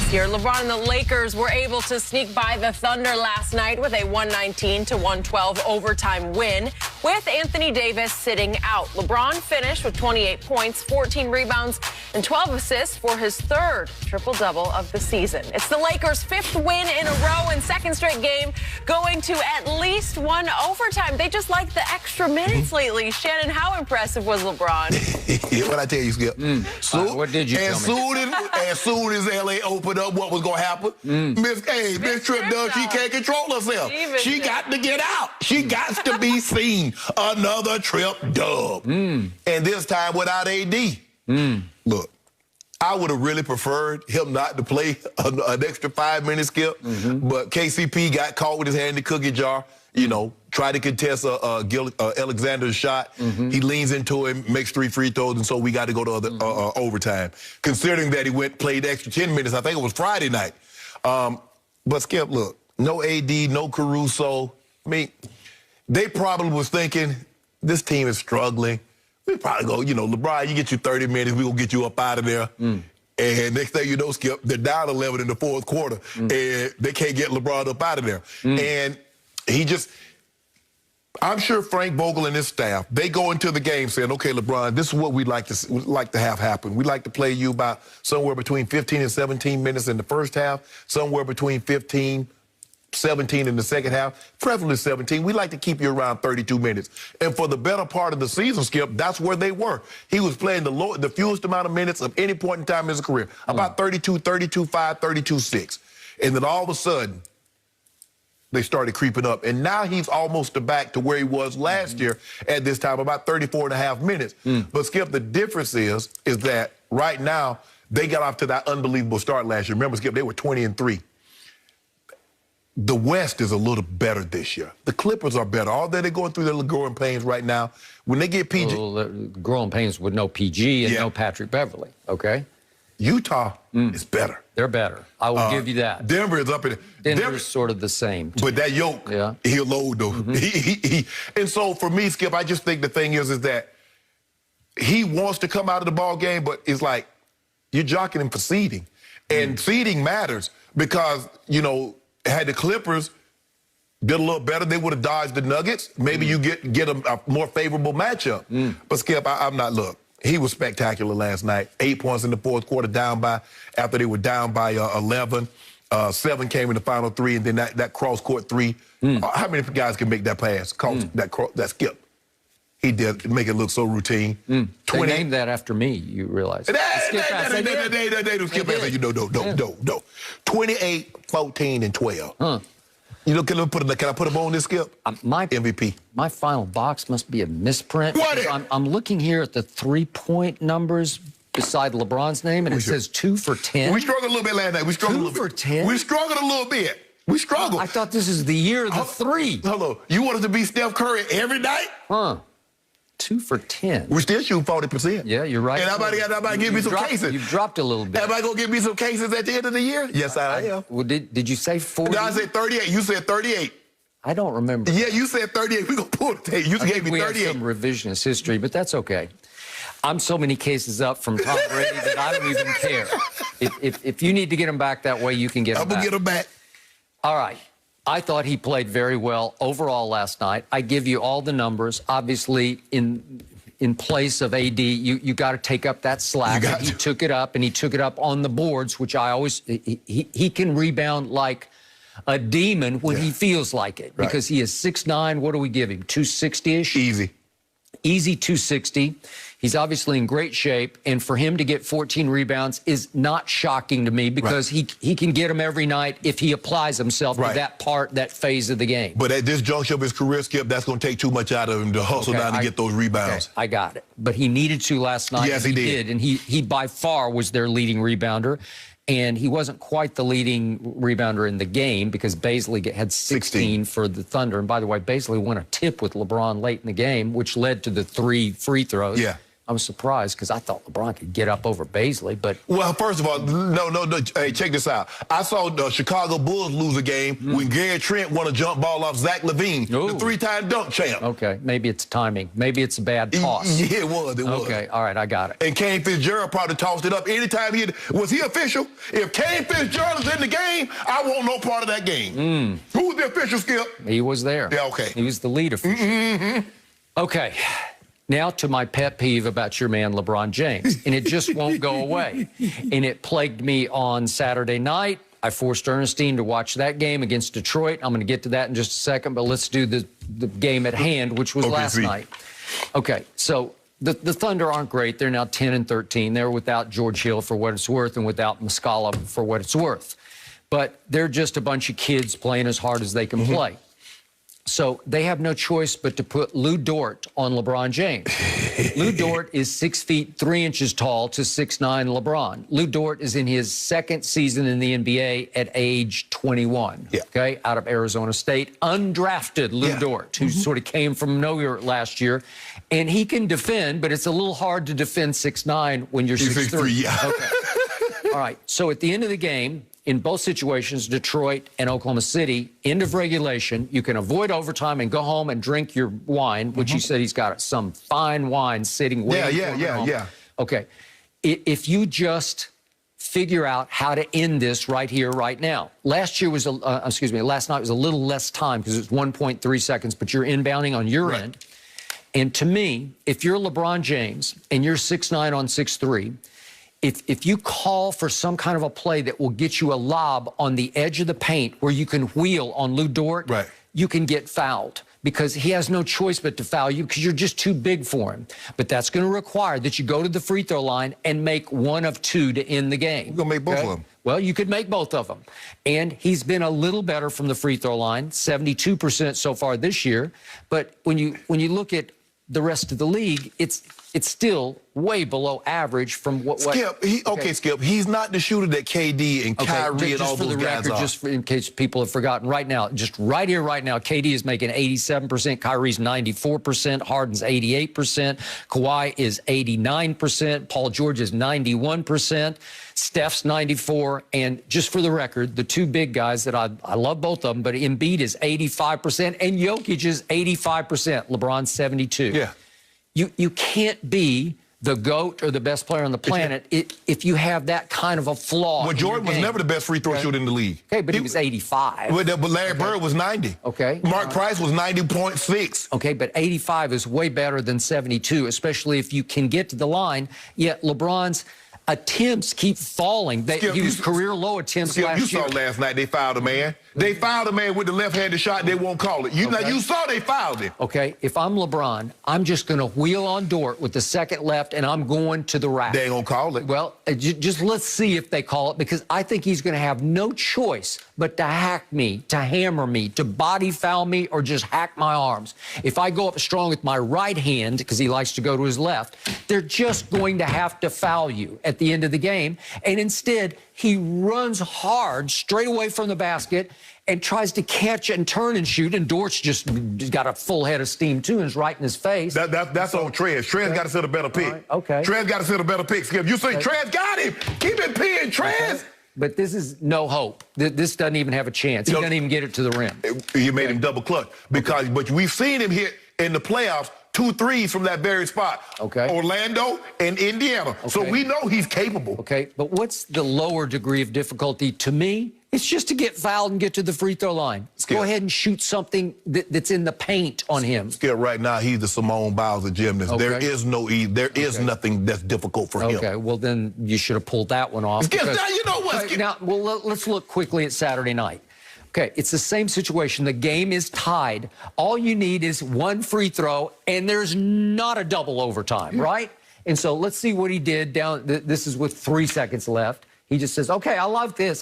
this year. LeBron and the Lakers were able to sneak by the Thunder last night with a 119-112 overtime win, with Anthony Davis sitting out. LeBron finished with 28 points, 14 rebounds, and 12 assists for his third triple-double of the season. It's the Lakers' fifth win in a row and second straight game going to at least one overtime. They just like the extra minutes lately. Shannon, how impressive was LeBron? What I tell you, Skip? What did you tell me? As soon as LA opened up, what was going to happen? Miss Tripp Dunn, she can't control herself. She got to get out. She got to be seen. Another Tripp dub. And this time without AD. Look, I would have really preferred him not to play an extra 5 minutes, Skip. But KCP got caught with his hand in the cookie jar. You know, tried to contest Alexander's shot. He leans into him, makes 3 free throws, and so we got to go to overtime. Considering that he played extra 10 minutes, I think it was Friday night. But Skip, look, no AD, no Caruso. I mean, they probably was thinking, this team is struggling. We probably go, you know, LeBron, you get you 30 minutes, we gonna get you up out of there. And next thing you know, Skip, they're down 11 in the fourth quarter, and they can't get LeBron up out of there. And he just, I'm sure Frank Vogel and his staff, they go into the game saying, okay, LeBron, this is what we'd like to have happen. We'd like to play you about somewhere between 15 and 17 minutes in the first half, somewhere between 15, 17 in the second half, preferably 17. We'd like to keep you around 32 minutes. And for the better part of the season, Skip, that's where they were. He was playing the fewest amount of minutes of any point in time in his career, about 32, 32-5, 32-6. And then all of a sudden, they started creeping up. And now he's almost back to where he was last year at this time, about 34.5 minutes. But, Skip, the difference is that right now, they got off to that unbelievable start last year. Remember, Skip, they were 20-3. The West is a little better this year. The Clippers are better. Although they're going through their growing pains right now. When they get PG... Well, growing pains with no PG and no Patrick Beverly, okay? Utah is better. They're better. I will give you that. Denver is up in it. Denver's sort of the same. But that yoke, he'll load, though. And so, for me, Skip, I just think the thing is that he wants to come out of the ball game, but it's like you're jockeying him for seeding. And seeding matters because, you know, had the Clippers did a little better, they would have dodged the Nuggets. Maybe you get a more favorable matchup. But, Skip, I'm not, look. He was spectacular last night. 8 points in the fourth quarter, after they were down by 11. 7 came in the final 3, and then that cross-court 3. How many guys can make that pass? That skip. He did make it look so routine. They named that after me, you realize. They don't skip pass. No. 28, 14, and 12. You know, can I put him on this, Skip? My MVP. My final box must be a misprint. I'm looking here at the three-point numbers beside LeBron's name, and it says 2 for 10. We struggled a little bit last night. 2 for 10? We struggled a little bit. We struggled. I thought this is the year of the 3. Hello. You wanted to be Steph Curry every night? 2 for 10. We still shoot 40%. Yeah, you're right. And everybody give me some cases. You've dropped a little bit. Everybody gonna give me some cases at the end of the year? Yes, I am. Well, did you say 40? No, I said 38. You said 38. I don't remember. Yeah, you said 38. We're gonna pull the tape. You gave me 38. We have some revisionist history, but that's okay. I'm so many cases up from Tom Brady that I don't even care. If you need to get him back that way, you can get him back. I'm gonna get him back. All right. I thought he played very well overall last night. I give you all the numbers. Obviously, in place of AD, you got to take up that slack. He took it up, and he took it up on the boards, which I always... He can rebound like a demon when he feels like it, because he is 6'9". What do we give him, 260-ish? Easy. Easy 260. He's obviously in great shape, and for him to get 14 rebounds is not shocking to me, because he can get them every night if he applies himself to that phase of the game. But at this juncture of his career, Skip, that's going to take too much out of him to hustle down to get those rebounds. I got it. But he needed to last night. Yes, he did. And he by far was their leading rebounder. And he wasn't quite the leading rebounder in the game, because Baisley had 16 for the Thunder. And by the way, Baisley won a tip with LeBron late in the game, which led to the 3 free throws. I'm surprised because I thought LeBron could get up over Baisley, but... Well, first of all, no. Hey, check this out. I saw the Chicago Bulls lose a game when Gary Trent won a jump ball off Zach LaVine, the 3-time dunk champ. Okay, maybe it's timing. Maybe it's a bad toss. Yeah, it was. Okay, all right, I got it. And Kane Fitzgerald probably tossed it up anytime he had... Was he official? If Kane Fitzgerald is in the game, I want no part of that game. Who was the official, Skip? He was there. Yeah, okay. He was the lead official. Okay. Now to my pet peeve about your man, LeBron James, and it just won't go away. And it plagued me on Saturday night. I forced Ernestine to watch that game against Detroit. I'm going to get to that in just a second, but let's do the game at hand, which was last night. Okay, so the Thunder aren't great. They're now 10-13. They're without George Hill for what it's worth and without Muscala for what it's worth. But they're just a bunch of kids playing as hard as they can play. So they have no choice but to put Lou Dort on LeBron James. Lou Dort is 6 feet 3 inches tall to 6'9" LeBron. Lou Dort is in his second season in the NBA at age 21, okay, out of Arizona State. Undrafted Lou Dort, who sort of came from nowhere last year. And he can defend, but it's a little hard to defend 6'9" when you're 6'3". Okay. All right, so at the end of the game, in both situations, Detroit and Oklahoma City, end of regulation, you can avoid overtime and go home and drink your wine, which he said he's got some fine wine sitting waiting for him. Okay. If you just figure out how to end this right here, right now. Last night was a little less time because it was 1.3 seconds, but you're inbounding on your end. And to me, if you're LeBron James and you're 6'9" on 6'3", if you call for some kind of a play that will get you a lob on the edge of the paint where you can wheel on Lou Dort, you can get fouled because he has no choice but to foul you because you're just too big for him. But that's going to require that you go to the free throw line and make one of two to end the game. You're going to make both of them. Well, you could make both of them. And he's been a little better from the free throw line, 72% so far this year. But when you look at the rest of the league, it's still way below average from what... Skip, Skip, he's not the shooter that KD and Kyrie and all those guys are. Just in case people have forgotten, right now, just right here, right now, KD is making 87%, Kyrie's 94%, Harden's 88%, Kawhi is 89%, Paul George is 91%, Steph's 94%, and just for the record, the two big guys that I love both of them, but Embiid is 85%, and Jokic is 85%, LeBron's 72%. Yeah. You can't be the GOAT or the best player on the planet if you have that kind of a flaw. Well, Jordan was never the best free throw shooter in the league. Okay, but he was 85. But Larry Bird was 90. Okay. Mark Price was 90.6. Okay, but 85 is way better than 72, especially if you can get to the line. Yet LeBron's attempts keep falling. He was career low attempts last year. You saw last night they fouled a man. They fouled a man with the left-handed shot. They won't call it. You saw they fouled him. Okay, if I'm LeBron, I'm just going to wheel on Dort with the second left, and I'm going to the rack. They ain't going to call it. Well, just let's see if they call it, because I think he's going to have no choice but to hack me, to hammer me, to body foul me, or just hack my arms. If I go up strong with my right hand, because he likes to go to his left, they're just going to have to foul you at the end of the game. And instead, he runs hard straight away from the basket and tries to catch and turn and shoot, and Dort's just got a full head of steam, too, and is right in his face. That's on Trez. Trez got to set a better pick. Right, okay. Trez got to set a better pick, Skip. You say Trez got him. Keep it pinned, Trez. But this is no hope. This doesn't even have a chance. He doesn't even get it to the rim. You made him double clutch. But we've seen him hit in the playoffs 2 threes from that very spot. Okay. Orlando and Indiana. Okay. So we know he's capable. Okay, but what's the lower degree of difficulty to me? It's just to get fouled and get to the free throw line. Go ahead and shoot something that's in the paint on him. Skip, right now, he's the Simone Biles of gymnasts. Okay. There is nothing that's difficult for him. Okay, well, then you should have pulled that one off. Skip, now you know what, Skip. Now, well, let's look quickly at Saturday night. Okay, it's the same situation. The game is tied. All you need is one free throw, and there's not a double overtime, right? And so let's see what he did down. This is with 3 seconds left. He just says, okay, I like this.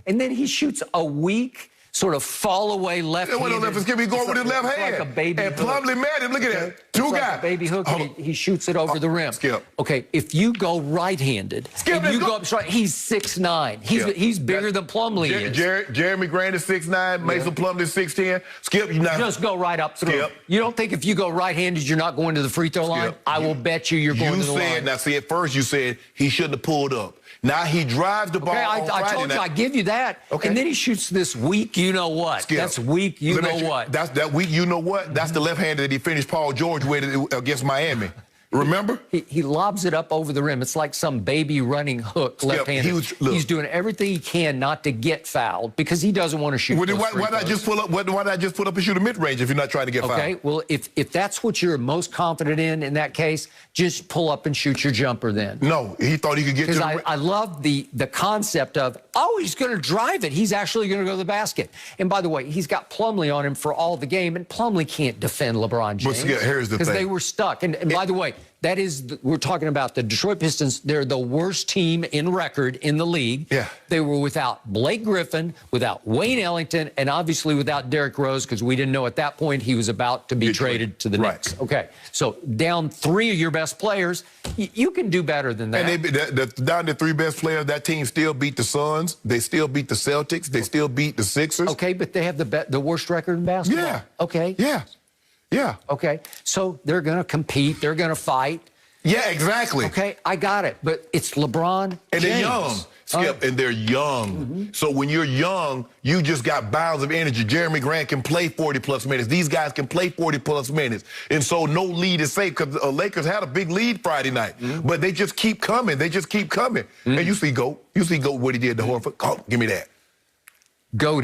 And then he shoots a weak sort of fall away left-handed. Skip, he going with his left hand. Like a baby and hook. Plumlee met him. Look at that. Two Like guys. a baby hook, and he shoots it over the rim. Skip. Okay, if you go right-handed, Skip, and you go up straight, he's 6'9". He's bigger than Plumlee is. Jeremy Grant is 6'9". Mason Plumlee is 6'10". Skip, you just go right up through. Skip. You don't think if you go right-handed, you're not going to the free throw line? I will bet you're going to the line. Now, see, at first you said he shouldn't have pulled up. Now he drives the ball on Friday. I told you, I give you that. Okay. And then he shoots this weak you-know-what. Skip. That's weak you-know-what. That's that weak you-know-what. That's the left-hander that he finished Paul George with against Miami. Remember? He lobs it up over the rim. It's like some baby running hook left-handed. He's doing everything he can not to get fouled because he doesn't want to shoot. Why not just pull up? Why not just put up and shoot a mid-range if you're not trying to get fouled? Okay, well, if that's what you're most confident in that case, just pull up and shoot your jumper then. No, he thought he could get to the rim. I love the concept of, he's going to drive it. He's actually going to go to the basket. And by the way, he's got Plumlee on him for all the game, and Plumlee can't defend LeBron James. But here's the thing. Because they were stuck. And by the way, we're talking about the Detroit Pistons. They're the worst team in record in the league. Yeah. They were without Blake Griffin, without Wayne Ellington, and obviously without Derrick Rose, because we didn't know at that point he was about to be traded to the Knicks. Okay. So down 3 of your best players, you can do better than that. And down to 3 best players, that team still beat the Suns. They still beat the Celtics. They still beat the Sixers. Okay, but they have the worst record in basketball. Yeah. Okay. Yeah. Yeah. Okay. So they're going to compete. They're going to fight. Yeah, exactly. Okay, I got it. But it's LeBron and they're young, Skip, and they're young. So when you're young, you just got bounds of energy. Jeremy Grant can play 40-plus minutes. These guys can play 40-plus minutes. And so no lead is safe because the Lakers had a big lead Friday night. But they just keep coming. They just keep coming. And you see Goat. You see Goat what he did to Horford. Oh, give me that. Goat